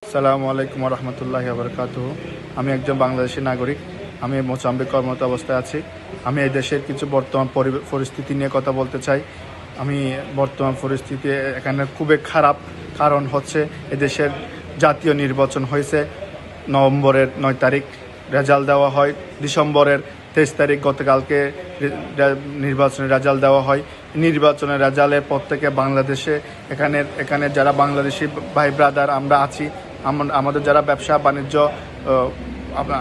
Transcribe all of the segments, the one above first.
আসসালামু আলাইকুম রহমতুল্লাহি বারাকাতুহু। আমি একজন বাংলাদেশি নাগরিক। আমি মোজাম্বিক কর্মরত অবস্থায় আছি। আমি এই দেশের কিছু বর্তমান পরিস্থিতি নিয়ে কথা বলতে চাই। আমি বর্তমান পরিস্থিতি এখানে খুবই খারাপ। কারণ হচ্ছে এদেশের জাতীয় নির্বাচন হয়েছে নভেম্বরের 9 তারিখ, রেজাল্ট দেওয়া হয় ডিসেম্বরের 23 তারিখ। গতকালকে নির্বাচনের রেজাল্ট দেওয়া হয়। নির্বাচনের রেজাল্টের পর থেকে বাংলাদেশে এখানে যারা বাংলাদেশি ভাই ব্রাদার আমরা আছি, আমাদের যারা ব্যবসা বাণিজ্য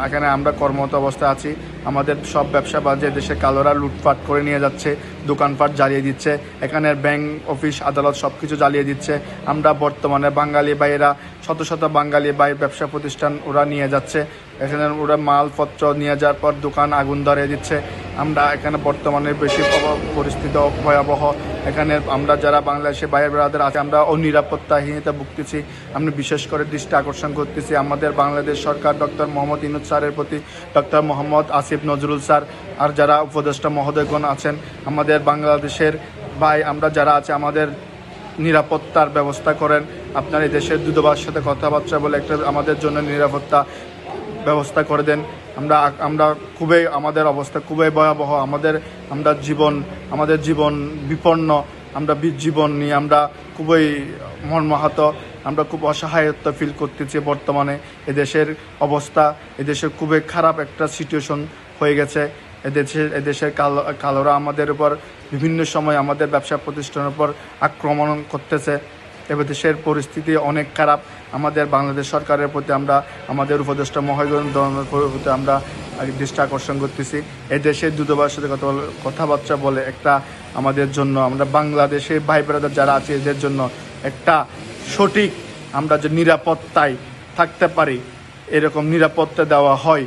এখানে আমরা কর্মরত অবস্থায় আছি, আমাদের সব ব্যবসা বাণিজ্য দেশে কালোরা লুটপাট করে নিয়ে যাচ্ছে, দোকানপাট জ্বালিয়ে দিচ্ছে, এখানের ব্যাংক অফিস আদালত সব কিছু জ্বালিয়ে দিচ্ছে। আমরা বর্তমানে বাঙালি ভাইয়েরা শত শত বাঙালি ভাই ব্যবসা প্রতিষ্ঠান ওরা নিয়ে যাচ্ছে, এখানে ওরা মালপত্র নিয়ে যাওয়ার পর দোকান আগুন ধরিয়ে দিচ্ছে। আমরা এখানে বর্তমানে বেশি পরিস্থিতি ভয়াবহ। এখানে আমরা যারা বাংলাদেশি ভাই ব্রাদার আছে আমরা অনিরাপত্তাহীনতা ভুগতেছি। আমি বিশেষ করে দৃষ্টি আকর্ষণ করতেছি আমাদের বাংলাদেশ সরকার ডক্টর মোহাম্মদ ইউনূস স্যারের প্রতি, ডক্টর মোহাম্মদ আসিফ নজরুল স্যার আর যারা উপদেষ্টা মহোদয়গণ আছেন, আমাদের বাংলাদেশের ভাই আমরা যারা আছে আমাদের নিরাপত্তার ব্যবস্থা করেন। আপনার এই দেশের দূতাবাসের সাথে কথাবার্তা বলে একটা আমাদের জন্য নিরাপত্তা ব্যবস্থা করে দেন। আমরা খুবই আমাদের অবস্থা খুবই ভয়াবহ। আমাদের জীবন বিপন্ন। আমরা জীবন নিয়ে আমরা খুবই মর্মাহত। আমরা খুব অসহায়ত্ব ফিল করতেছি বর্তমানে। এদেশের অবস্থা এদেশের খুবই খারাপ একটা সিচুয়েশন হয়ে গেছে। এদেশের কালোরা আমাদের উপর বিভিন্ন সময় আমাদের ব্যবসা প্রতিষ্ঠানের উপর আক্রমণ করতেছে। এবার দেশের পরিস্থিতি অনেক খারাপ। আমাদের বাংলাদেশ সরকারের প্রতি আমরা আমাদের উপদেষ্টা মহোদয়ের প্রতি আমরা দৃষ্টি আকর্ষণ করতেছি। এই দেশের দূতাবাসের সাথে কথাবার্তা বলে একটা আমাদের জন্য আমরা বাংলাদেশের ভাই ব্রাদার যারা আছে এদের জন্য একটা সঠিক আমরা যে নিরাপত্তায় থাকতে পারি এরকম নিরাপত্তা দেওয়া হয়।